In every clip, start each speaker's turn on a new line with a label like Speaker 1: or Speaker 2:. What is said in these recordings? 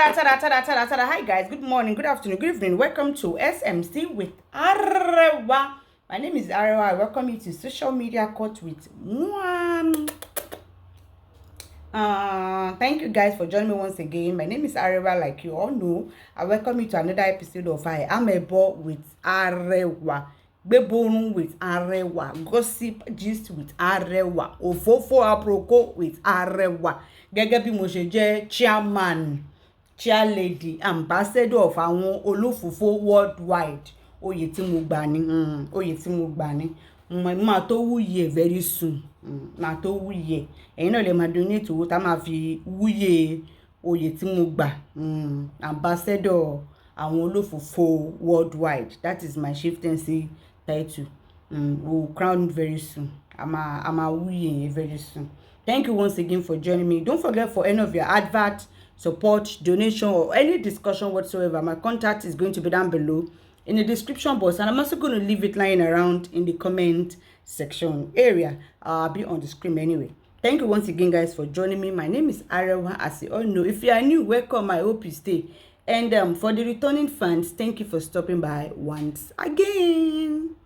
Speaker 1: Hi guys, good morning, good afternoon, good evening. Welcome to SMC with Arewa. My name is Arewa. I welcome you to Social Media Court with Mwah. Thank you guys for joining me once again. My name is Arewa, like you all know. I welcome you to another episode of I Am a Bo with Arewa. Bebonu with Arewa. Gossip gist with Arewa. Ofofo aproko with Arewa. Gẹ́gẹ́ bí mo ṣe jẹ́ chair lady, ambassador of àwọn olófòfò worldwide. Oyè tí mo gbà ni. Ma tó wúyè very soon. Ma tó wúyè. Ẹ̀yin náà lè máa donate owó tá máa fi wúyè oyè tí mo gbà. Ambassador àwọn olófòfò worldwide. That is my chieftaincy title. We'll crown very soon. I'm a wúyè very soon. Thank you once again for joining me. Don't forget, for any of your advert, support, donation, or any discussion whatsoever, my contact is going to be down below in the description box, and I'm also going to leave it lying around in the comment section area. I'll be on the screen anyway. Thank you once again, guys, for joining me. My name is Arewa, as you all know. If you are new, welcome. I hope you stay. And for the returning fans, thank you for stopping by once again.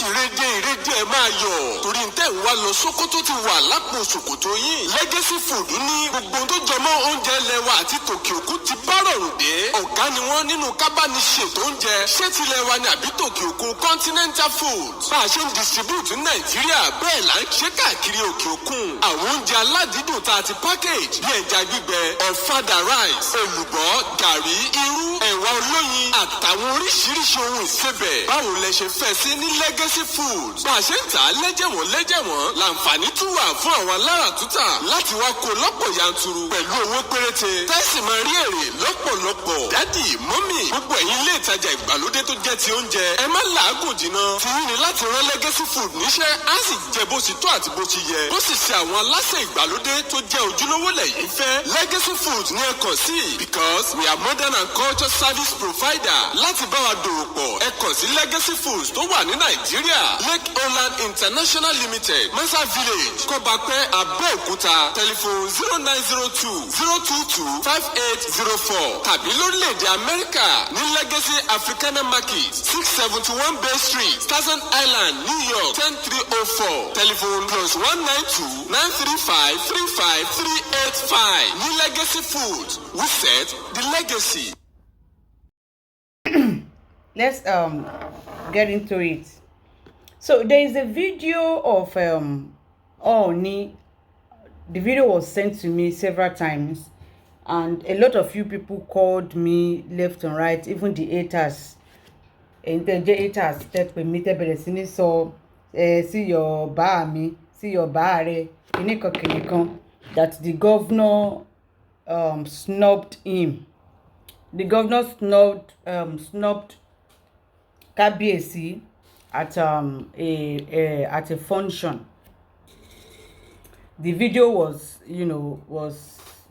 Speaker 2: ìrèdè ẹ máa yọ̀ torí ń tẹ̀ ń wá lọ Sókótó ti wà lápò ṣòkòtò yín. Legacy Food ní gbogbo tó jọmọ́ oúnjẹ lẹ́wà àti tòkè òkun ti bá rọrùn dé. Ọ̀gá ni wọ́n nínú kábániṣètò oúnjẹ. Ṣé tilẹ̀ wa ni àbí tòkè òkun Continental Foods? Bá a ṣe ń distribute ní Nàìjíríà bẹ́ẹ̀ là ń ṣe káàkiri òkè òkun. Àwọn oúnjẹ aládìídùn tá a ti package bí ẹja gbígbẹ, ọ̀fadà rice, èlùbọ́, gàrí, irú, ẹ̀wà olóyin àtàwọn oríṣiríṣi ohun ìsebẹ̀. Báwo lẹ ṣe fẹ́ sí ní Legacy Foods? Bá a ṣe ń tà á lẹ́jẹ̀wọ̀n láǹfààní tún wà fún àwọn alára tútà láti wá kó lọ́pọ̀ yanturu pẹ̀lú owó péréte. Tẹ́sí máa rí èrè lọ́pọ̀lọpọ̀. Dádì, mọ́mì, gbogbo ẹ̀yin ilé ìtajà ìgbàlódé tó jẹ́ ti oúnjẹ. Ẹ má làágùn jìnnà. Ti yín ni láti rán Legacy Food níṣẹ́, á sì jẹ bó ti tó àti bó ti yẹ. Ó sì ṣe àwọn aláṣẹ ìgbàlódé tó jẹ́ ojúlówó lẹ́yìn fẹ́. Legacy Food ní ẹ kàn sí because we are modern and culture service provider. Láti bá wa dòwò pọ̀, ẹ kàn sí Legacy Foods tó wà ní Nàìjíríà. Lake Holland International Limited, Mesa Village, Kọ́bápẹ́, Abẹ́òkúta. Telephone 0902-022-5804. Tàbí lórílẹ̀-èdè Amẹ́ríkà ní Legacy Africana Market, 671 Bay Street, Thousand Island, New York, 10304. Telephone +192-935-35385. Ní Legacy Foods, we set the legacy.
Speaker 1: Let's get into it. So there is a video of Ooni. The video was sent to me several times, and a lot of you people called me left and right, even the haters. And the haters that were meted by the cine, so see your bar me, see your bare, that the governor snubbed him. The governor snubbed Kabiyesi at a function. The video was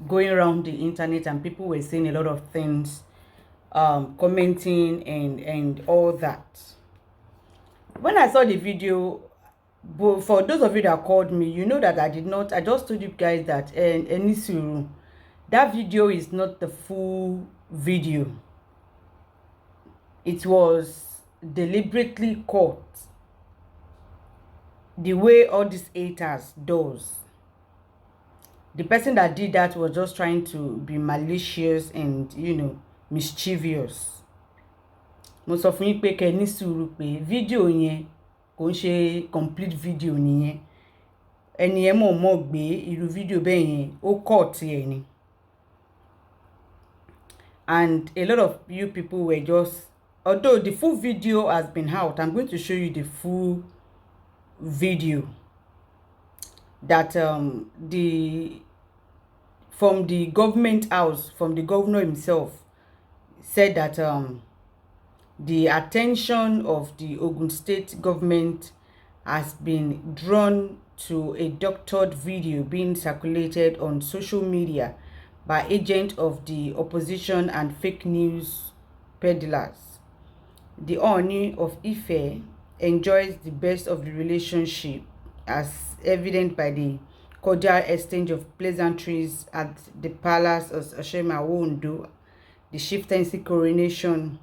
Speaker 1: going around the internet, and people were saying a lot of things, commenting and all that. When I saw the video, for those of you that called me, you know that I just told you guys that Enisuru, that video is not the full video. It was deliberately cut the way all these haters does. The person that did that was just trying to be malicious and mischievous. Mo sọ fún yín pé kẹ́ ní sùúrù pé video yẹn kò ń ṣe complete video nìyẹn. Ẹni yẹn mọ̀ gbé irú video bẹ́ẹ̀ yẹn ó cut ẹ̀ ni. And a lot of you people were just, although the full video has been out, I'm going to show you the full video that from the government house, from the governor himself, said that the attention of the Ogun State government has been drawn to a doctored video being circulated on social media by agents of the opposition and fake news peddlers. The Ooni of Ife enjoys the best of the relationship as evident by the cordial exchange of pleasantries at the palace of Oshemawondo, the chieftaincy coronation.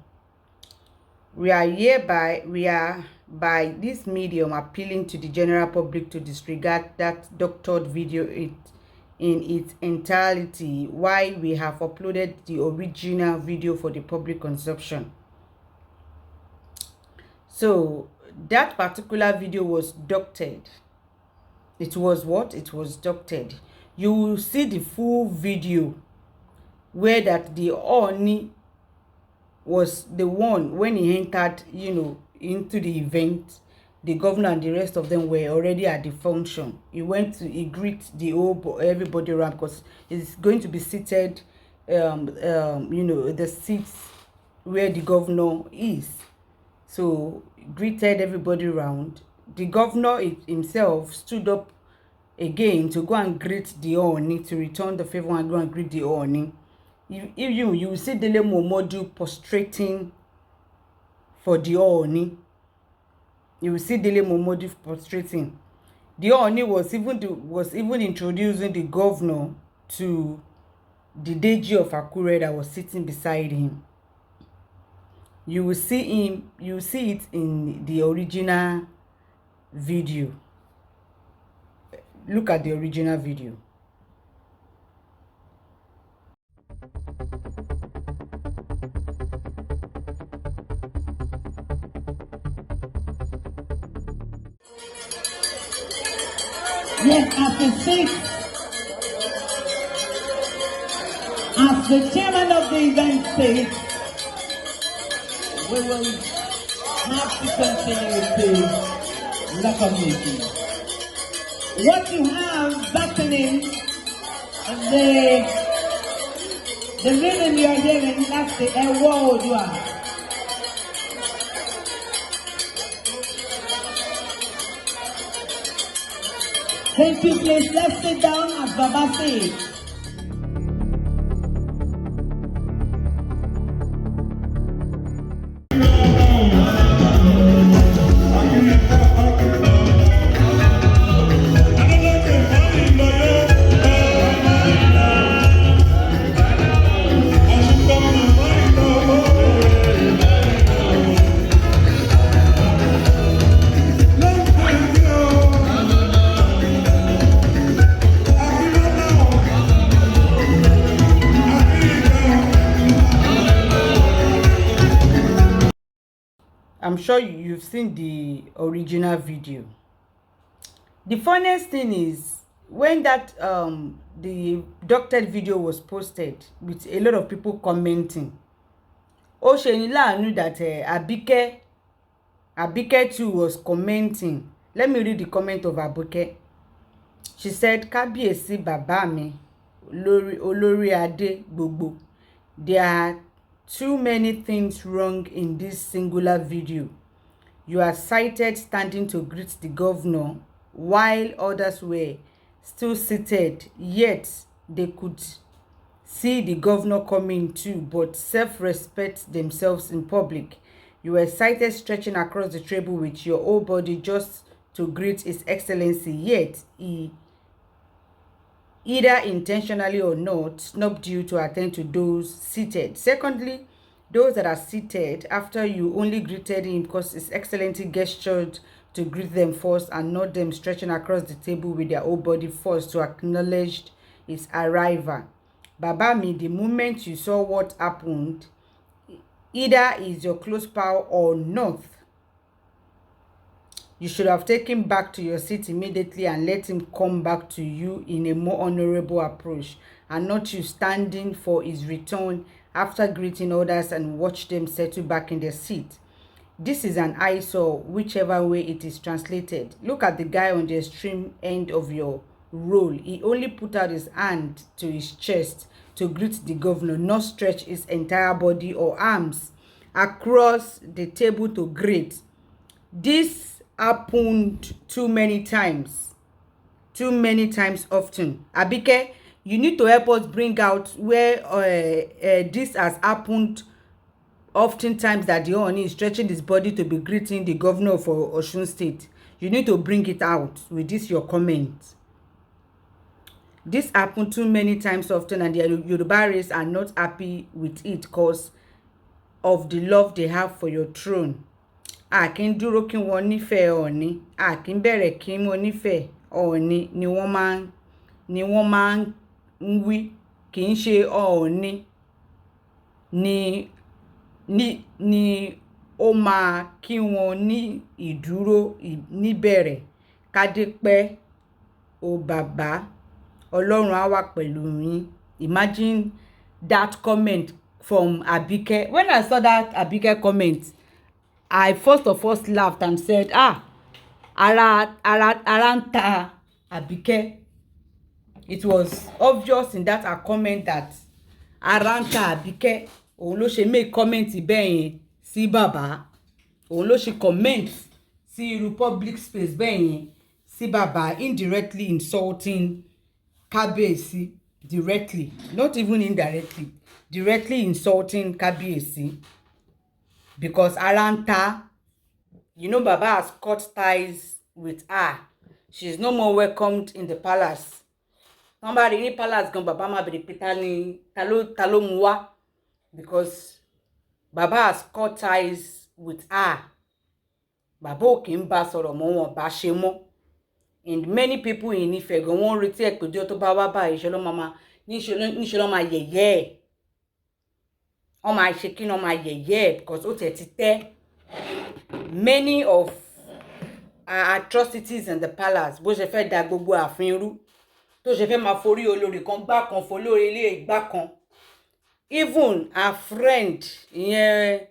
Speaker 1: We are by this medium appealing to the general public to disregard that doctored video in its entirety, while we have uploaded the original video for the public consumption. So that particular video was doctored. It was what? It was doctored. You will see the full video where that the Ooni was the one when he entered, into the event. The governor and the rest of them were already at the function. He greet everybody around, because he's going to be seated, the seats where the governor is. So greeted everybody around. The governor himself stood up again to go and greet the Ooni, to return the favor and go and greet the Ooni. You see Dele Momodu prostrating for the Ooni. You will see Dele Momodu prostrating. The Ooni was even introducing the governor to the Deji of Akure that was sitting beside him. You will see it in the original video. Look at the original video.
Speaker 3: Yes, as the chairman of the event said, we will have to continue to recognition. What you have happening and the rhythm you are hearing, that's the award you are. Thank you, please. Let's sit down as Baba said.
Speaker 1: I'm sure you've seen the original video. The funniest thing is when that the doctored video was posted with a lot of people commenting. Oh, Shenila knew that Abike too was commenting. Let me read the comment of Abike. She said, Kábíyèsí bàbá mi, olórí adé gbogbo. There are too many things wrong in this singular video. You are sighted standing to greet the governor while others were still seated, yet they could see the governor coming too, but self-respect themselves in public. You were sighted stretching across the table with your whole body just to greet His Excellency, yet he, either intentionally or not, snubbed you to attend to those seated. Secondly, those that are seated, after you only greeted him because His Excellency gestured to greet them first, and not them stretching across the table with their whole body first to acknowledge his arrival. Baba mi, the moment you saw what happened, either is your close pal or not, you should have taken back to your seat immediately and let him come back to you in a more honorable approach, and not you standing for his return after greeting others and watch them settle back in their seat. This is an eyesore, whichever way it is translated. Look at the guy on the extreme end of your roll. He only put out his hand to his chest to greet the governor, not stretch his entire body or arms across the table to greet. This happened too many times often. Abike, you need to help us bring out where this has happened oftentimes, that the Ooni is stretching his body to be greeting the governor for Osun State. You need to bring it out with this your comment. This happened too many times often, and the Yoruba race are not happy with it because of the love they have for your throne. A kì í dúró kí wọ́n nífẹ̀ẹ́ Ọọ̀ni, a kì í bẹ̀rẹ̀ kí wọ́n nífẹ̀ẹ́ Ọọ̀ni ni wọ́n máa ń wí, kì í ṣe Ọọ̀ni ni ó máa kí wọn ní ìdúró níbẹ̀rẹ̀. Kádé pẹ́ o bàbá, Ọlọ́run á wà pẹ̀lú yín. Imagine that comment from Abike. When I saw that Abike comment, I first of all laughed and said, ara ń ta Abike. It was obvious in that her comment that ara ń ta Abike. Òun ló ṣe make comment bẹ́ẹ̀ yẹn sí bàbá. Òun ló ṣe comment sí irú public space bẹ́ẹ̀ yẹn sí bàbá, indirectly insulting Kábíyèsí directly, not even indirectly, directly insulting Kábíyèsí. Because Aranta, you know, Baba has cut ties with her. She is no more welcomed in the palace. Somebody in the palace gan Baba ma bere pe talo mu wá, because Baba has cut ties with her. Baba ò kí ń bá sọ̀rọ̀ mọ́, wọn bá ṣe mọ́. And many people in Ife gan wọ́n retí ẹ̀ pé ọjọ́ tó bá wá báyìí níṣẹ́ ló máa yẹ̀yẹ́ ẹ̀. Wọ́n máa ṣe kí wọ́n máa yẹ̀yẹ́ ẹ̀ because ó tẹ̀ ti tẹ́. Many of atrocities in the palace, bó ṣe fẹ́ da gbogbo ààfin rú, tó ṣe fẹ́ máa forí olórí kan gbá kan, folórí ilé ìgbá kan. Even her friend ìyẹn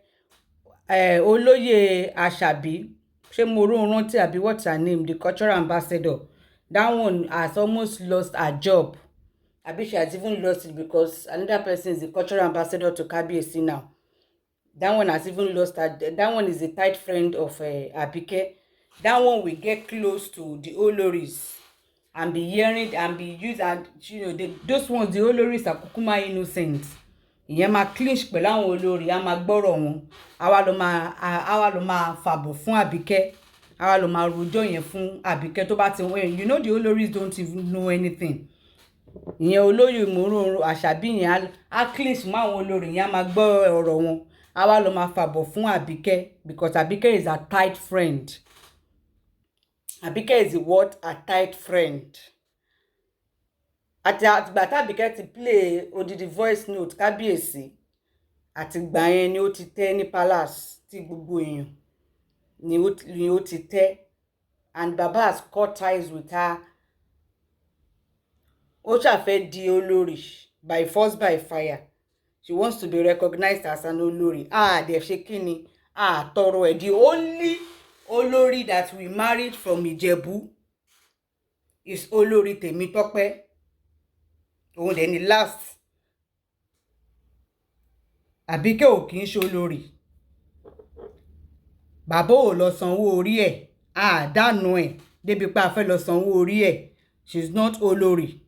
Speaker 1: olóyè Àṣàbí, ṣé mo rántí àbí what's her name, the cultural ambassador, that one has almost lost her job. Abi she has even lost it because another person is the cultural ambassador to Kábíyèsí now. That one has even lost her. That one is a tight friend of Abike. That one will get close to the Oloris and be hearing and be used, and you know those ones, the Oloris are kúkúmá innocent. Ìyẹn máa clinch pẹ̀lú àwọn olórí, a máa gbọ́rọ̀ wọn. Àwa ló máa fàbọ̀ fún Abike. Àwa ló máa rojọ́ yẹn fún Abike tó bá ti wọ́n. You know the Oloris don't even know anything. Ìyẹn olóyè Mòróró Àṣàbí yẹn á clinch mọ́ àwọn olórí yẹn, a máa gbọ́ ọ̀rọ̀ wọn. Àwa ló máa fàbọ̀ fún Abike because Abike is a tight friend. Abike is what? A tight friend. Àtìgbà tí Abike ti play odidi voice note Kábíyèsí, àtìgbà yẹn ni ó ti tẹ́ ní palace tí gbogbo èèyàn ni ó ti tẹ́, and Baba has cut ties with her. Ó ṣàfẹ́ di olórí by force by fire. She wants to be recognized as an olórí. Dẹ̀ ṣe kí ni? Tọrọ ẹ̀. The only olórí that we married from Ìjẹ̀bú is olórí Tèmítọ́pẹ́. Òun dẹ̀ ni last. Àbíkẹ́ ò kì í ṣe olórí. Bàbá ò lọ sanwó orí ẹ̀. Dànù ẹ̀ débi pé a fẹ́ lọ sanwó orí ẹ̀. She's not olórí.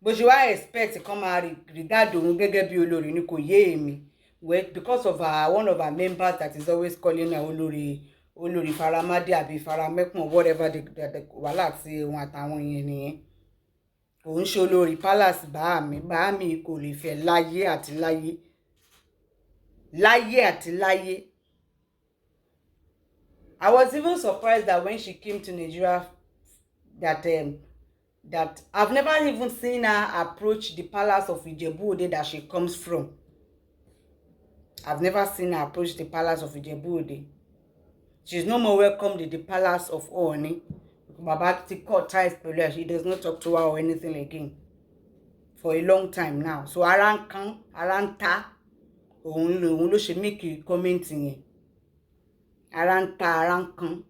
Speaker 1: Bó ṣe wá expect kan máa regard òun gẹ́gẹ́ bí olórí ni kò yé èmi. Well, because of one of our members that is always calling her olórí Faramade àbí Faramẹ́pọ̀n, whatever the wàhálà tí wọn àtàwọn yẹn nìyẹn. Òun ṣe olórí palace bàámi kò lè fẹ́ láyé àti láyé. Láyé àti láyé. I was even surprised that when she came to Nigeria that I've never even seen her approach the palace of Ijebu-Ode that she comes from. I've never seen her approach the palace of Ijebu-Ode. She's no more welcomed in the palace of Ooni. Baba ti cut ties pẹ̀lú her. She does not talk to her or anything again for a long time now. So ara ń ta, òun ló ṣe make comment yẹn. Ara ń kan.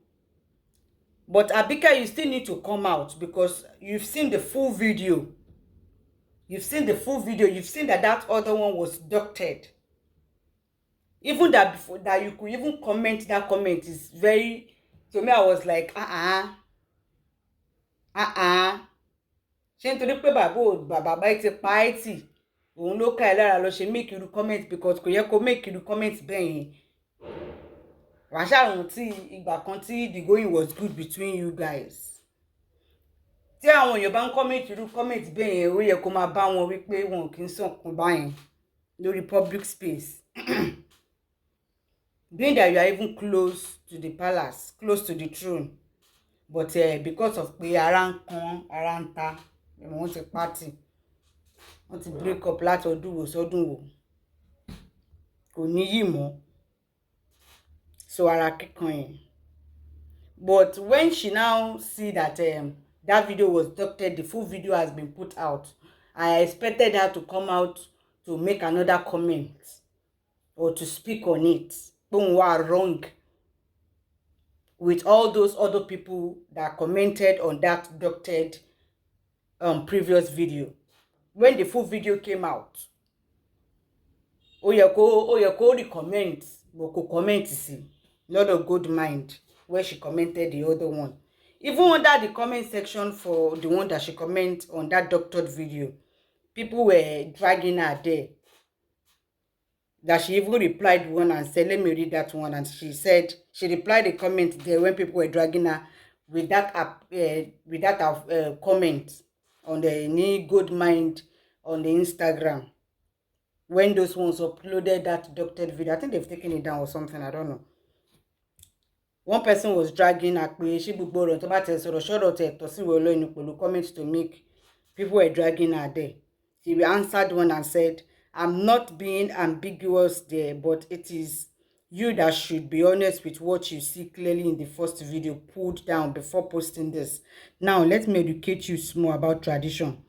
Speaker 1: But Abike, you still need to come out because you've seen the full video. You've seen that other one was doctored. Even that before that you could even comment that comment is very, to me I was like ṣé nítorí pé bàbá ti pa ẹ́ tì òun ló ká ẹ lára lọ ṣe make irú comment, because kò yẹ kó make irú comment bẹ́ẹ̀ yẹn. wàá ṣàrántí ìgbà kan tí the going was good between you guys. Tí àwọn èèyàn bá ń comment irú comment bẹ́ẹ̀ yẹn, ó yẹ kó máa bá wọn wípé wọn kì í sọ̀kan báyẹn lórí public space. Being that you are even close to the palace, close to the throne, but because of pé ara ń kan, ara ń ta, wọ́n ti party, wọ́n ti break up láti ọdún wo sọ́dún wo, kò níyì mọ́, so ara kíkan yẹn. But when she now see that that video was doctored, the full video has been put out, I expected her to come out to make another comment or to speak on it. Don't were wrong with all those other people that commented on that doctored previous video. When the full video came out, ó yẹ kó recommend, but kò comment sí. Lot of good mind where she commented the other one. Even under the comment section for the one that she commented on that doctored video, people were dragging her there. That she even replied one and said, let me read that one. And she said, she replied the comment there when people were dragging her with that comment on the good mind on the Instagram. When those ones uploaded that doctored video, I think they've taken it down or something, I don't know. One person was dragging her, comments to make. People were dragging her there. She answered one and said, I'm not being ambiguous there, but it is you that should be honest with what you see clearly in the first video pulled down before posting this. Now, let me educate you small about tradition.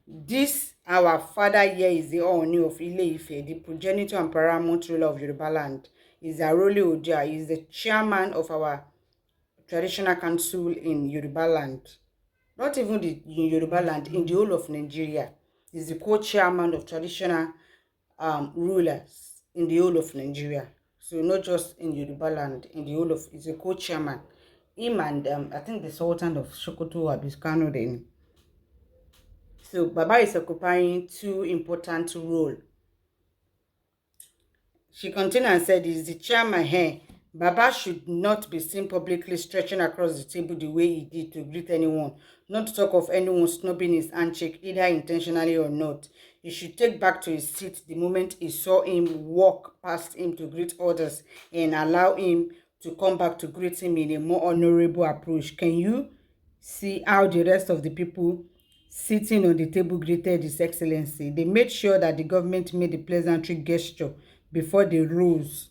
Speaker 1: This, our father here, is the Ooni of Ife, the progenitor and paramount ruler of Yoruba land. Is Arole Oja. He is the chairman of our traditional council in Yoruba land. Not even in Yoruba land, in the whole of Nigeria. He is the co-chairman of traditional rulers in the whole of Nigeria. So not just in Yoruba land, in the whole of, he's a co-chairman. Him and I think the Sultan of Sokoto Abiskano then. So Baba is occupying two important roles. She continued and said, is the chairman here. Baba should not be seen publicly stretching across the table the way he did to greet anyone, not to talk of anyone snubbing his handshake, either intentionally or not. He should take back to his seat the moment he saw him walk past him to greet others and allow him to come back to greet him in a more honorable approach. Can you see how the rest of the people sitting on the table greeted His Excellency? They made sure that the government made a pleasantry gesture before they rose.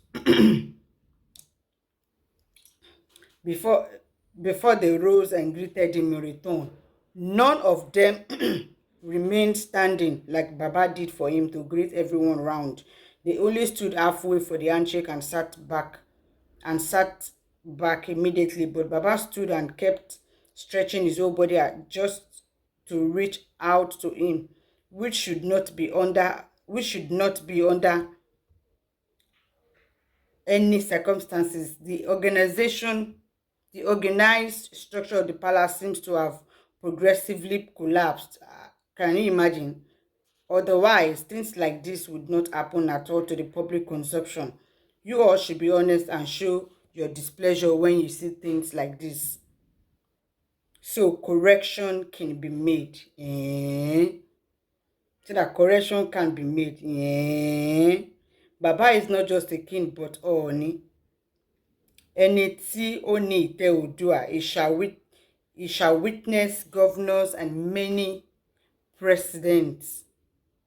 Speaker 1: before they rose and greeted him in return. None of them remained standing like Baba did for him to greet everyone round. They only stood halfway for the handshake and sat back immediately. But Baba stood and kept stretching his whole body just to reach out to him, which should not be under any circumstances. The organized structure of the palace seems to have progressively collapsed. Can you imagine? Otherwise, things like this would not happen at all to the public consumption. You all should be honest and show your displeasure when you see things like this, so correction can be made. So that correction can be made. Baba is not just a king but Ooni. Ẹni tí ó ní ìtẹ́ Oòduà, he shall witness governors and many presidents,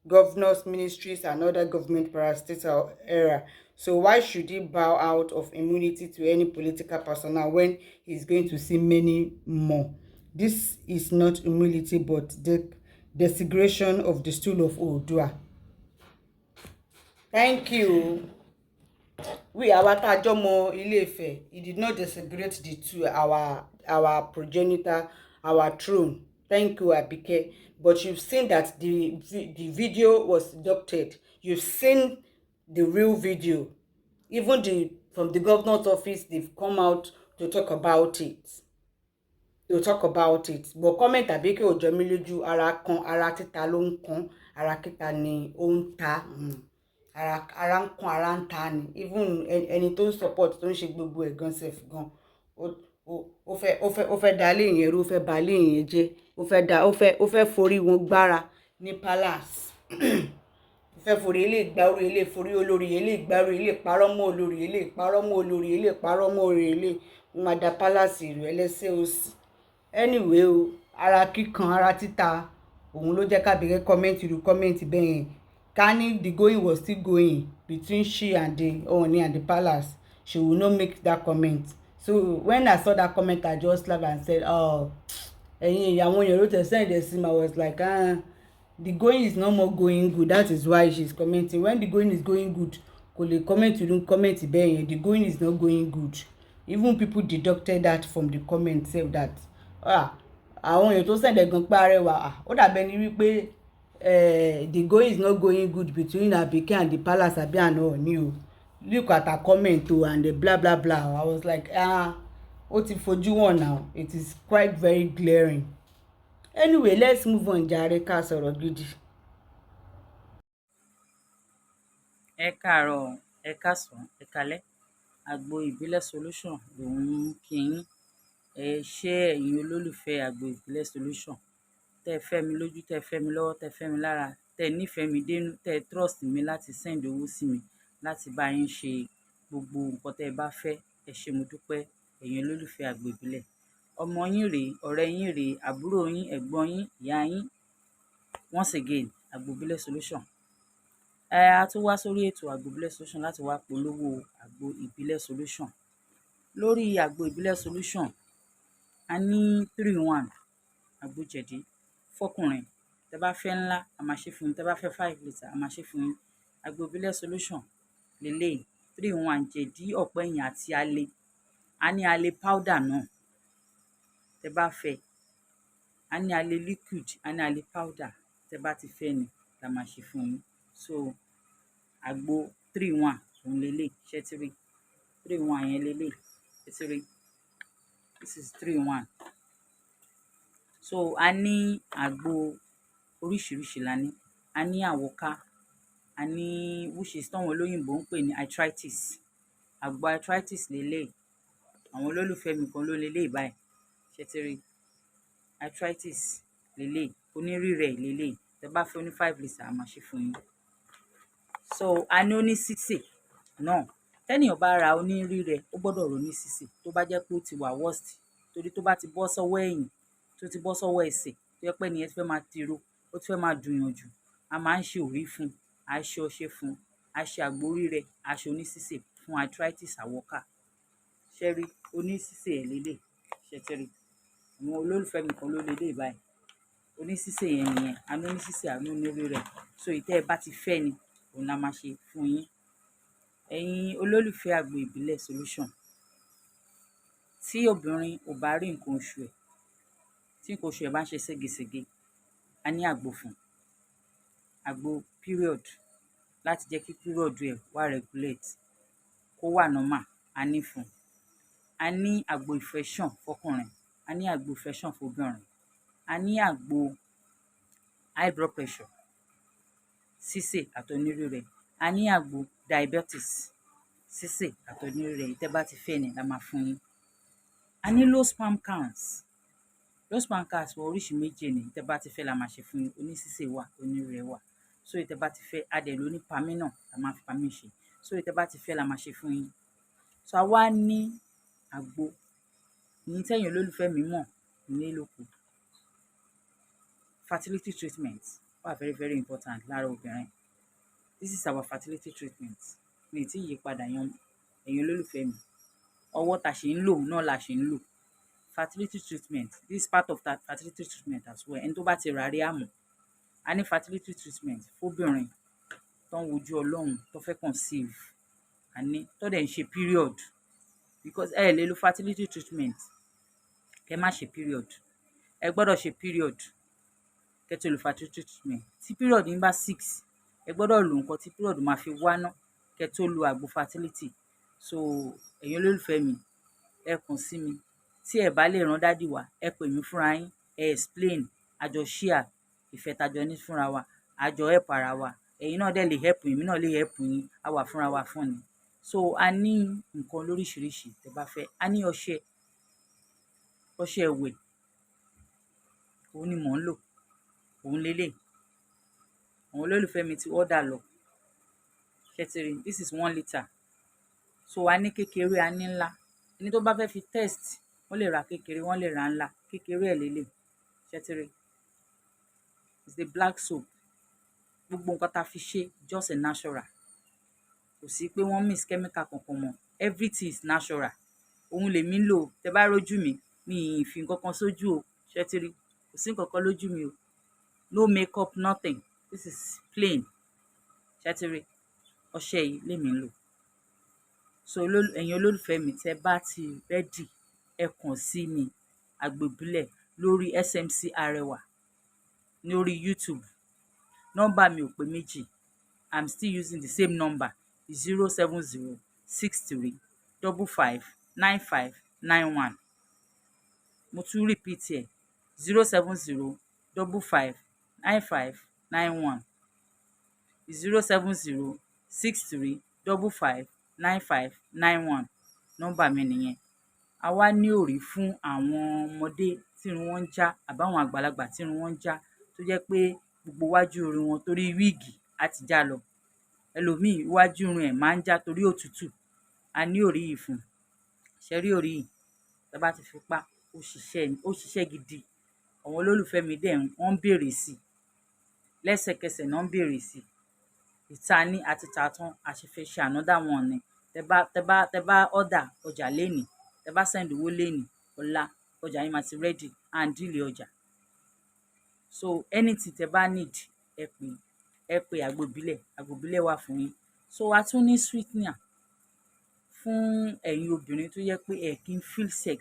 Speaker 1: governors, ministries, and other government parastatal era. So why should he bow out of immunity to any political personnel when he's going to see many more? This is not humility but the desecration of the stool of Oòduà. Thank you. We Awatajomo Ile-Ife. He did not desecrate the two, our progenitor, our throne. Thank you, Abike. But you've seen that the video was doctored. You've seen the real video. Even from the governor's office, they've come out to talk about it. But comment Abike Ojemiloju ara kan ara títa ló ń kan ara kíta ni ó ń ta. ara ń kún ara ń ta ni, even ẹni tó ń support tó ń ṣe gbogbo ẹ̀ gan sef gan ó fẹ́ dá lé yẹn rú, ó fẹ́ bà lé yẹn jẹ́, ó fẹ́ forí wọn gbára ní palace. Ó fẹ́ forí ilé ìgbárò ilé forí olórí ilé ìgbárò ilé parọ́ mọ́ olórí ilé parọ́ mọ́ olórí ilé parọ́ mọ́ olórí ilé wọn máa da palace ìlú ẹlẹ́sẹ̀ òsì. Anyway o, ara kíkan ara títa òun ló jẹ́ kábìrẹ́ kọ́mẹ́ǹtì irú kọ́mẹ́ǹtì bẹ́ẹ̀ yẹn. Ká ní the going was still going between she and the Ooni and the palace, she will not make that comment. So when I saw that comment, I just laughed and said, oh, ẹ̀yin ìyàwó yẹn ló tẹ̀ send ẹ̀ sí mi. I was like, the going is no more going good. That is why she's commenting. When the going is going good, kò lè comment irú comment bẹ́ẹ̀ yẹn. The going is not going good. Even people deducted that from the comment sef that àwọn èèyàn tó send ẹ̀ gan pé Arẹwà ó dàbẹ́ ni wípé the going is not going good between Abike and the palace àbí àná Ooni o. Look at her comment o and the blah blah blah. I was like ó ti fojú wọn now. It is quite very glaring. Anyway, let's move on jàre ká sọ̀rọ̀ gidi.
Speaker 4: Ẹ káàárọ̀, ẹ káàsán, ẹ káalẹ́. Àgbo ìbílẹ̀ solution lòun kí yín. Ṣé ẹ̀yin olólùfẹ́ àgbo ìbílẹ̀ solution tẹ́ fẹ́ mi lójú, tẹ́ fẹ́ mi lọ́wọ́, tẹ́ fẹ́ mi lára, tẹ́ nífẹ̀ẹ́ mi dénú, tẹ́ trust mi láti send owó sí mi láti bá yín ṣe gbogbo nǹkan tẹ́ bá fẹ́. Ẹ ṣé mo dúpẹ́ ẹ̀yin olólùfẹ́ àgbo ìbílẹ̀. Ọmọ yín rèé, ọ̀rẹ́ yín rèé, àbúrò yín, ẹ̀gbọ́n yín, ìyá yín. Once again, àgbo ìbílẹ̀ solution. A tún wá sórí ètò àgbo ìbílẹ̀ solution láti wá polówó àgbo ìbílẹ̀ solution. Lórí àgbo ìbílẹ̀ solution, a ní 3-in-1 àgbo jẹ̀dí fọ́kùnrin. Tẹ́ bá fẹ́ ńlá, a máa ṣe fún yín. Tẹ́ bá fẹ́ 5 litre, a máa ṣe fún yín. Àgbo ìbílẹ̀ solution lélẹ́yìí 3-in-1 jẹ̀dí ọ̀pẹ̀yìn àti alẹ́. A ní alẹ́ powder náà. Tẹ́ bá fẹ́, a ní alẹ́ liquid, a ní alẹ́ powder. Tẹ́ bá ti fẹ́ ni la máa ṣe fún yín. So àgbo 3-in-1 òun lélẹ́yìí, ṣé ti rí 3-in-1 yẹn lélẹ́yìí, ṣé ti rí. This is 3-in-1. So a ní àgbo oríṣiríṣi la ní. A ní àwọ̀ká, a ní which is táwọn olóyìnbó ń pè ní arthritis. Àgbo arthritis lélẹ́yìí. Àwọn olólùfẹ́ mi kan ló lélẹ́yìí báyìí, ṣé ti rí. Arthritis lélẹ́yìí, onírírẹ̀ lélẹ́yìí. Tẹ́ bá fẹ́ ní 5 litre, a máa ṣe fún yín. So a ní oní sísè náà. Tẹ́nìyàn bá ra onírírẹ̀, ó gbọ́dọ̀ rò ní sísè tó bá jẹ́ pé ó ti wà worst. Torí tó bá ti bọ́ sọ́wọ́ ẹ̀yìn, tó ti bọ́ sọ́wọ́ ẹsẹ̀, tó jẹ́ pé ẹniyẹn ti fẹ́ máa tiro, ó ti fẹ́ máa dùnyàn jù, a máa ń ṣe òrí fún un, a ṣe ọṣẹ fún un, a ṣe àgbo rírẹ̀, a ṣe oní sísè fún arthritis àwọ̀ká. Ṣé rí oní sísè ẹ̀ lélẹ́yìí, ṣé ti rí. Àwọn olólùfẹ́ mi kan ló lélẹ́yìí báyìí. Oní sísè yẹn nìyẹn. A ní oní sísè, a ní onírírẹ̀. So ìtẹ́ ẹ bá ti fẹ́ ni òun la máa ṣe fún yín. Ẹ̀yin olólùfẹ́ àgbo ìbílẹ̀ solution, tí obìnrin ò bá rí nǹkan oṣù ẹ̀, tí nǹkan oṣù ẹ̀ bá ń ṣe ségesège, a ní àgbo fún. Àgbo period, láti jẹ́ kí period ẹ̀ wá regulate, kó wà normal, a ní fún. A ní àgbo infection fọ́kùnrin, a ní àgbo infection fóbìnrin, a ní àgbo high blood pressure, sísè àtọnírírẹ̀, a ní àgbo diabetes, sísè àtọnírírẹ̀. Tẹ́ bá ti fẹ́ ni la máa fún yín. A ní low sperm counts. Low sperm counts wọ oríṣi méjì ni. Tẹ́ bá ti fẹ́ la máa ṣe fún yín. Oní sísè wà, onírírẹ̀ wà. So tẹ́ bá ti fẹ́, a dẹ̀ ló ní pamí náà, la máa fi pamí ṣe. So tẹ́ bá ti fẹ́ la máa ṣe fún yín. So a wá ní àgbo ní tẹ́yin olólùfẹ́ mi mọ̀ nílé lóko. Fertility treatment wà very very important lára obìnrin. This is our fertility treatment. Mi ì tí yí padà yan ẹ̀yin olólùfẹ́ mi. Ọwọ́ ta ṣe ń lò náà la ṣe ń lò. Fertility treatment, this is part of that fertility treatment as well. Ẹni tó bá ti rà rí àmọ́. A ní fertility treatment fóbìnrin tó ń wojú Ọlọ́run, tó fẹ́ conceive. A ní tó dẹ̀ ń ṣe period. Because ẹ lè lo fertility treatment kẹ́ má ṣe period. Ẹ gbọ́dọ̀ ṣe period kẹ́ tó lo fertility treatment. Tí period yín bá 6, ẹ gbọ́dọ̀ lo nǹkan tí period máa fi wá ná kẹ́ tó lo àgbo fertility. So ẹ̀yin olólùfẹ́ mi, ẹ kàn sí mi. Tí ẹ bá lè rán dádì wá, ẹ pè mí fúnra yín, ẹ explain, a jọ share ìfẹ́ tajọ ní fúnra wa, a jọ help ara wa. ẹ̀yin náà dẹ̀ lè help yín, èmi náà lè help yín, a wà fúnra wa fún ni. So a ní nǹkan lóríṣiríṣi tẹ́ bá fẹ́. A ní ọṣẹ ìwẹ̀, òun ni mò ń lò, òun leléyìí. Àwọn olólùfẹ́ mi ti order lọ. Ṣé ti rí? This is 1 litre. So a ní kékeré, a ní ńlá. Ẹni tó bá fẹ́ fi test, wọ́n lè ra kékeré, wọ́n lè ra ńlá. Kékeré ẹ̀ leléyìí. Ṣé ti rí? It's the black soap. Gbogbo nǹkan tá fi ṣe just a natural. Kò sí pé wọ́n mix chemical kankan mọ́. Everything is natural. Òun lèmi ń lò. Tẹ́ bá rójú mi, mi ì fi nǹkan kan sójú o. Ṣé ti rí? Kò sí nǹkan kan lójú mi o. No makeup, nothing. This is plain. Ṣé ti rí? Ọṣẹ yìí lèmi ń lò. So ẹ̀yin olólùfẹ́ mi, tẹ́ bá ti ready, ẹ kàn sí mi Agbo Ìbílẹ̀ lórí SMC Arẹwà lórí YouTube. Nọ́mbà mi ò pé méjì. I'm still using the same number 07063559591. Mo tún repeat ẹ̀ 07055559591 07063559591. Nọ́mbà mi nìyẹn. A wá ní òrí fún àwọn ọmọdé tí irun wọn ń já àbáwọn àgbàlagbà tí irun wọn ń já tó jẹ́ pé gbogbo iwájú orí wọn torí wíìgì á ti já lọ. Ẹlòmíì iwájú irun ẹ̀ máa ń já torí òtútù. A ní òrí yìí fún un. Ṣé rí òrí yìí? Tẹ́ bá ti fi pa, ó ṣiṣẹ́ gidi. Àwọn olólùfẹ́ mi dẹ̀ wọ́n ń bèrè sí i. Lẹ́sẹ̀kẹsẹ̀ náà ń bèrè sí i. Ìta ní àti tà tán, a ṣe fẹ́ ṣe another one ni. Tẹ́ bá order ọjà lénìí, tẹ́ bá send owó lénìí, ọ̀la ọjà yín máa ti ready and deal ọjà. So anything tẹ́ bá need, ẹ pè Agbo Ìbílẹ̀. Agbo Ìbílẹ̀ wà fún yín. So a tún ní sweetener fún ẹ̀yin obìnrin tó yẹ pé ẹ kì í feel sex.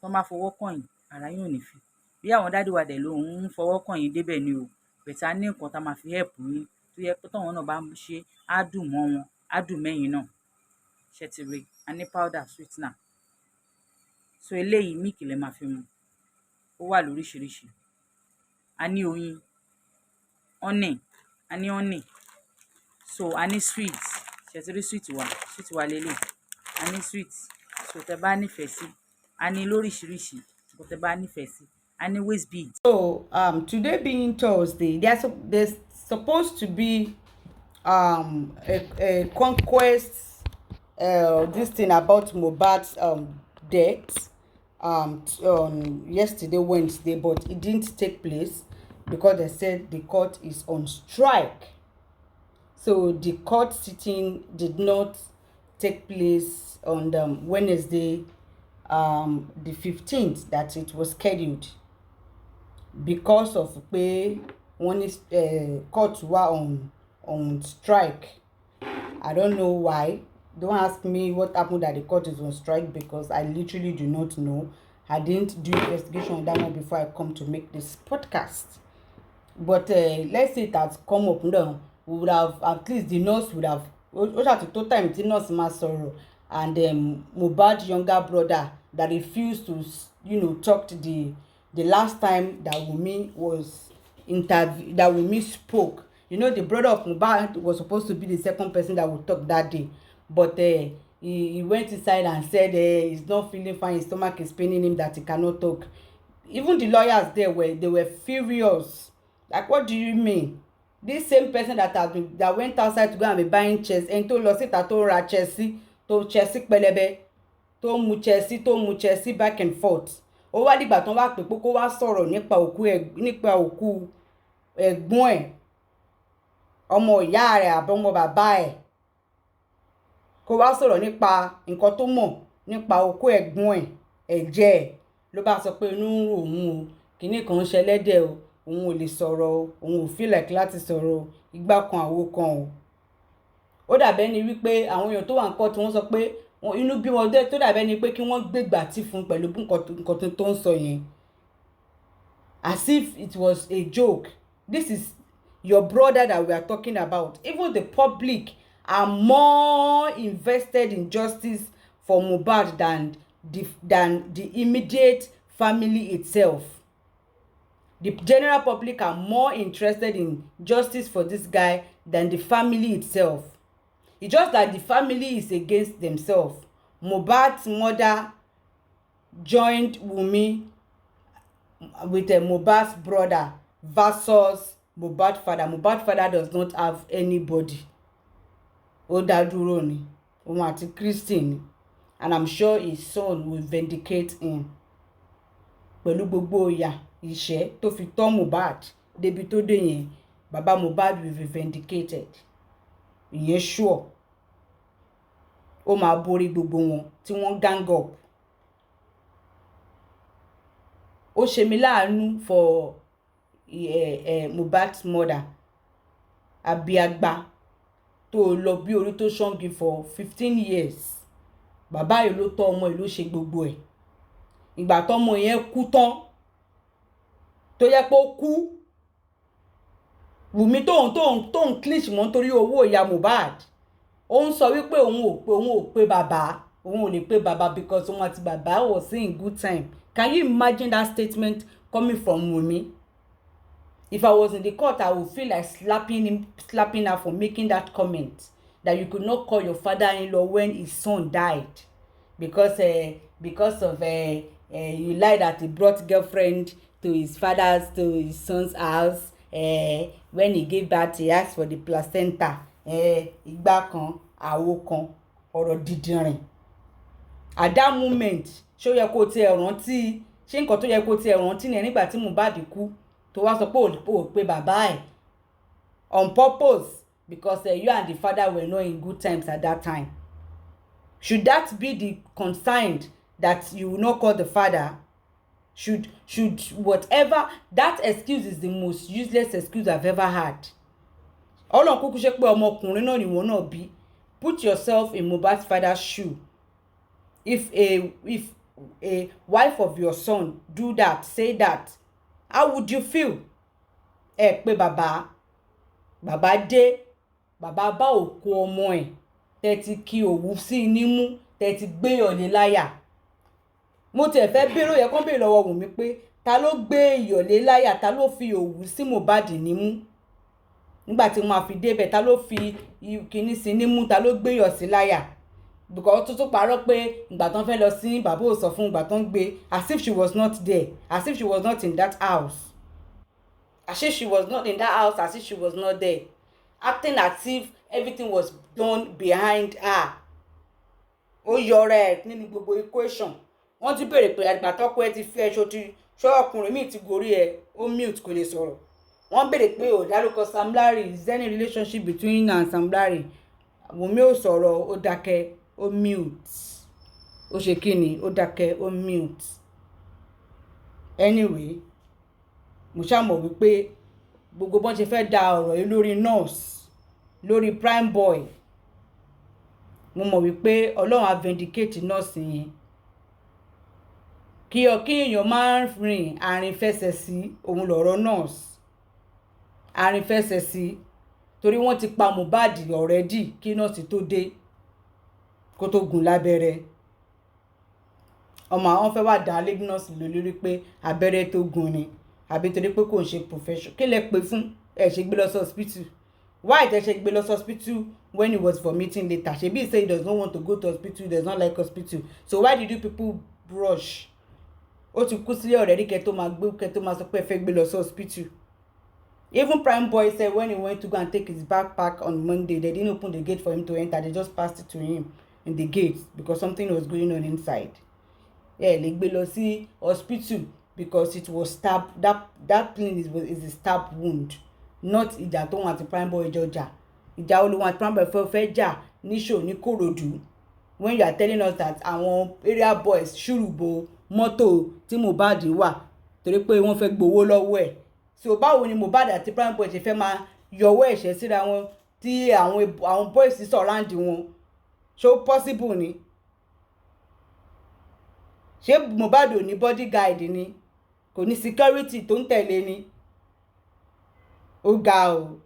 Speaker 4: Tó máa fọwọ́ kàn yín, ara yín ò ní fi. Bí àwọn dádì wa dẹ̀ ló ń fọwọ́ kàn yín débẹ̀ ni o. Bẹ̀tà ní nǹkan tá máa fi help yín tó yẹ pé táwọn náà bá ń ṣe, á dùn mọ́ wọn, á dùn mẹ́yìn náà. Ṣé ti rí? A ní powder sweetener. So eléyìí míìkì lẹ máa fi mu. Ó wà lóríṣiríṣi. A ní oyin, honey, a ní honey. So a ní sweet. Ṣé ti rí sweet wa lélẹ̀. A ní sweet. So tẹ́ bá nífẹ̀ẹ́ sí, a ní lóríṣiríṣi. So tẹ́ bá nífẹ̀ẹ́ sí, a ní waist bead.
Speaker 1: So today being Thursday, there's supposed to be a conquest this thing about Mohbad's death on yesterday Wednesday, but it didn't take place because they said the court is on strike. So the court sitting did not take place on Wednesday the 15th that it was scheduled because of pé wọ́n ní court were on strike. I don't know why. Don't ask me what happened that the court is on strike because I literally do not know. I didn't do investigation on that one before I come to make this podcast. But let's say it has come up now. We would have, at least the nurse would have, total time the nurse máa sọ̀rọ̀, and Mohbad's younger brother that refused to, talk to the last time that Wunmi was interviewed, that Wunmi spoke. The brother of Mohbad was supposed to be the second person that would talk that day, but he went inside and said he's not feeling fine, his stomach is paining him, that he cannot talk. Even the lawyers there were furious. Like, what do you mean? This same person that went outside to go and be buying chairs, and tó lọ síta tó ra Chelsea, tó Chelsea pẹlẹbẹ, tó mu Chelsea back and forth. Ó wá dìgbà tán wá pè pé kó wá sọ̀rọ̀ nípa òkú ẹ̀gbọ́n ẹ̀, ọmọ ìyá rẹ̀ àbí ọmọ bàbá ẹ̀. Kó wá sọ̀rọ̀ nípa nǹkan tó mọ̀ nípa òkú ẹ̀gbọ́n ẹ̀, ẹ̀jẹ̀ ẹ̀. Ló bá sọ pé inú ń rò òun o, kinní kan ń ṣẹlẹ́dẹ̀ o, òun ò lè sọ̀rọ̀ o, òun ò feel like láti sọ̀rọ̀ o, igbá kan àwo kan o. Ó dàbẹ́ ni wípé àwọn èèyàn tó wà ń kọ́ tí wọ́n sọ pé inú bí wọn dé, tó dàbẹ́ ni pé kí wọ́n gbégbà tí fún pẹ̀lú nǹkan tó ń sọ yẹn. As if it was a joke. This is your brother that we are talking about. Even the public are more invested in justice for Mohbad than the immediate family itself. The general public are more interested in justice for this guy than the family itself. It's just that the family is against themselves. Mohbad's mother joined Wunmi with Mohbad's brother versus Mohbad's father. Mohbad's father does not have anybody. Ó dá dúró ni. Òun àti Christy ni. And I'm sure his son will vindicate him. Pẹ̀lú gbogbo ìyà ìṣẹ́ tó fi tọ́ Mohbad débi tó dé yẹn, bàbá Mohbad will be vindicated. Ìyẹn sure. Ó máa borí gbogbo wọn tí wọ́n gang up. Ó ṣe mí láàánú for Mohbad's mother, Abiagba, tó lọ bí orí tó ṣọ́ngi for 15 years. Bàbá yìí ló tọ́ ọmọ yìí ló ṣe gbogbo ẹ̀. Ìgbà tọ́mọ yẹn kú tán, tó yẹ pé ó kú, Wùmí tóun clinch mọ́ nítorí owó ìyá Mohbad. Ó ń sọ wípé òun ò pé bàbá, òun ò lè pé bàbá because òun àti bàbá was in good time. Can you imagine that statement coming from Wùmí? If I was in the court, I would feel like slapping her for making that comment, that you could not call your father-in-law when his son died because of you lied that he brought girlfriend to his son's house. When he gave birth, he asked for the placenta. Ìgbà kan, àwo kan, ọ̀rọ̀ dídìnrín. At that moment, ṣó yẹ kó tiẹ̀ rántí, ṣé nǹkan tó yẹ kó tiẹ̀ rántí ni nígbà tí Mohbad kú tó wá sọ pé ò pé bàbá ẹ̀ on purpose because you and the father were not in good times at that time. Should that be the concern, that you will not call the father? Should whatever, that excuse is the most useless excuse I've ever had. Ọlọ́run kúkú ṣe pé ọmọkùnrin náà ni wọ́n náà bí. Put yourself in Mohbad's father's shoe. If a wife of your son do that, say that, how would you feel? Pé bàbá dé, bàbá bá òkú ọmọ ẹ̀, tẹ́ ti kí òwú sí nímú, tẹ́ ti gbé ìyọ̀lé láyà. Mo tẹ̀ fẹ́ béèrè, yẹ kán béèrè lọ́wọ́ Wùmí pé ta ló gbé ìyọ̀lé láyà, ta ló fi òwú sí Mohbad nímú? Nígbà tí wọ́n fi débẹ̀, ta ló fi kíní sí nímú, ta ló gbé ìyọ̀ sí láyà? Because tó parọ́ pé ìgbà tán fẹ́ lọ sí bàbá ò sọ fún ìgbà tán gbé, as if she was not there, as if she was not in that house. As if she was not in that house, as if she was not there. Acting as if everything was done behind her. Ó yọra ẹ̀ nínú gbogbo equation. Wọ́n ti béèrè pé àgbà tọ́kọ ẹ ti fi ẹṣọ ọkùnrin míì ti gorí ẹ, ó mute kò lè sọ̀rọ̀. Wọ́n béèrè pé ò dárúkọ Sam Larry, is there any relationship between her and Sam Larry? Wùmí ò sọ̀rọ̀, ó dákẹ́, ó mute. Ó ṣe kíni, ó dákẹ́, ó mute. Anyway, mo ṣá mọ̀ wípé gbogbo bọ́n ṣe fẹ́ da ọ̀rọ̀ yìí lórí nurse, lórí prime boy. Mo mọ̀ wípé Ọlọ́run á vindicate nurse yẹn. Kí èèyàn máa rìn àárín fẹsẹ̀ sí òun lọ̀rọ̀ nurse. Àárín fẹsẹ̀ sí torí wọ́n ti pa Mohbad already kí nurse tó dé kó tó gún lábẹ́rẹ́. Ọmọ àwọn fẹ́ wá dá lé nurse lórí pé abẹ́rẹ́ tó gún ni àbí torí pé kò ń ṣe profession. Kí lẹ pè fún ẹ ṣe gbé lọ sí hospital? Why tẹ́ ṣe gbé lọ sí hospital when he was vomiting later? Ṣebí he say he does not want to go to hospital, he does not like hospital. So why did you people rush? Ó ti kú sílé already kẹ́ tó máa sọ pé ẹ fẹ́ gbé lọ sí hospital. Even prime boy said when he went to go and take his backpack on Monday, they didn't open the gate for him to enter. They just passed it to him in the gate because something was going on inside. Lè gbé lọ sí hospital because it was stabbed. That plane is a stab wound, not ìjà tó wọn àti prime boy jọjà. Ìjà olówó àti prime boy fẹ́ jà níṣò ní Kòròdú. When you are telling us that àwọn area boys ṣùrùbò mọ́tò tí Mohbad wà torí pé wọ́n fẹ́ gbowó lọ́wọ́ ẹ̀. So báwo ni Mohbad àti prime boy ṣe fẹ́ máa yọwọ́ ẹ̀ṣẹ̀ síra wọn tí àwọn boys surround wọn? Ṣó possible ni? Ṣé Mohbad ò ní bodyguard ni? Kò ní security tó ń tẹ̀lé ni? Ó ga o.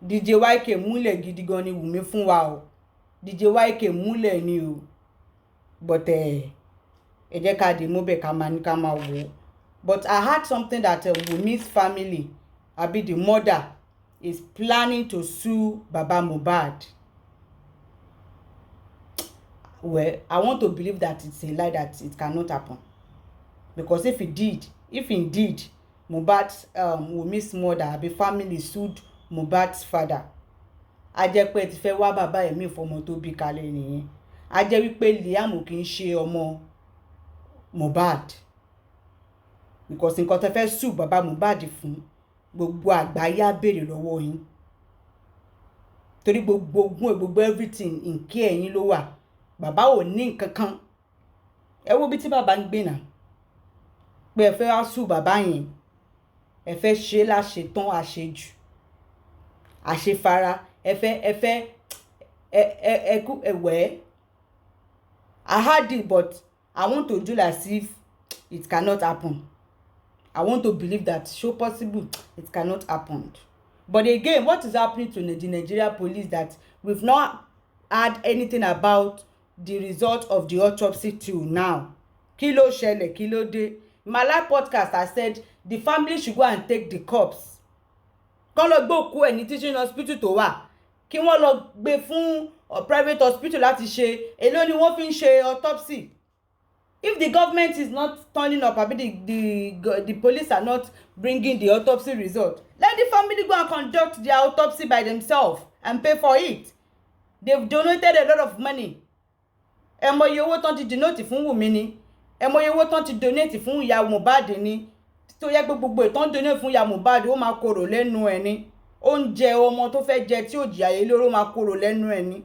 Speaker 1: DJ YK múlẹ̀ gidi gan ni Wùmí fún wa o. DJ YK múlẹ̀ ni o. But ẹ jẹ́ ká dé mú bẹ̀ ká máa wò. But I heard something that Wunmi's family, abi the mother, is planning to sue Baba Mohbad. Well, I want to believe that it's a lie, that it cannot happen. Because if indeed Mohbad's Wunmi's mother, abi family sued Mohbad's father, a jẹ́ pé ti fẹ́ wá bàbá ẹ̀mí fọmọ tó bí kalẹ̀ nìyẹn. A jẹ́ wípé Liam kì í ṣe ọmọ Mohbad. Because nǹkan tẹ́ fẹ́ sue bàbá Mohbad fún, gbogbo àgbáyé á béèrè lọ́wọ́ yín. Torí gbogbo ogún gbogbo everything in care ẹ̀yin ló wà. Bàbá ò ní nǹkan kan. Ẹ wo bí tí bàbá ń gbé náà. Pé ẹ fẹ́ wá sue bàbá yẹn. Ẹ fẹ́ ṣe láṣetán àṣejù. Àṣefara. Ẹ fẹ́ I heard it, but I want to do as if it cannot happen. I want to believe that so possible it cannot happen. But again, what is happening to the Nigeria police that we've not heard anything about the result of the autopsy till now? Kí ló ṣẹlẹ̀, kí ló dé? My live podcast, I said the family should go and take the corpse. Kán lọ gbé òkú ẹ̀ ní teaching hospital tó wà. Kí wọ́n lọ gbé fún private hospital láti ṣe. Èló ni wọ́n fi ń ṣe autopsy. If the government is not turning up, the police are not bringing the autopsy result, let the family go and conduct their autopsy by themselves and pay for it. They've donated a lot of money. Ẹ mọ iye owó tán ti donate fún Wunmi ni. Ẹ mọ iye owó tán ti donate fún ìyá Mohbad ni. Tó yẹ pé gbogbo ìtàn donate fún ìyá Mohbad, ó máa korò lẹ́nu ẹ̀ ni. Oúnjẹ ọmọ tó fẹ́ jẹ tí ò jìyà yé lóró máa korò lẹ́nu ẹ̀ ni.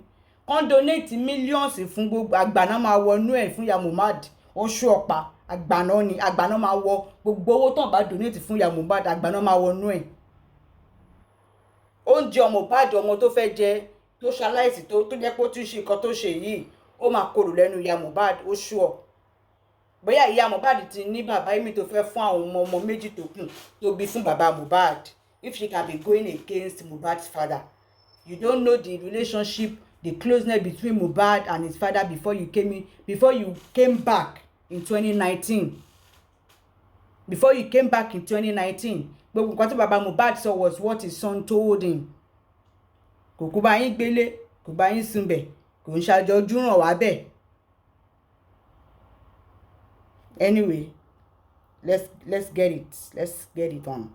Speaker 1: Kán donate millions fún gbogbo àgbàná máa wọnú ẹ̀ fún ìyá Mohbad. Ó ṣú ọ̀pá àgbàná ni, àgbàná máa wọ gbogbo owó tán bá donate fún ìyá Mohbad, àgbàná máa wọnú ẹ̀. Oúnjẹ ọmọ Mohbad, ọmọ tó fẹ́ jẹ, tó ṣaláìsí, tó jẹ́ pé ó tún ṣe nǹkan tó ṣe yìí, ó máa korò lẹ́nu ìyá Mohbad, ó ṣú ọ. Bóyá ìyá Mohbad ti ní bàbá èmi tó fẹ́ fún àwọn ọmọ méjì tó kù tó bí fún bàbá Mohbad. If she can be going against Mohbad's father, you don't know the relationship, the closeness between Mohbad and his father before you came back in 2019. Before you came back in 2019, gbogbo nǹkan tí bàbá Mohbad saw was what his son told him. Kò kú bá yín gbélé, kò bá yín sunbẹ̀, kò ń ṣàjọjú ràn wá bẹ́ẹ̀. Anyway, let's get it on.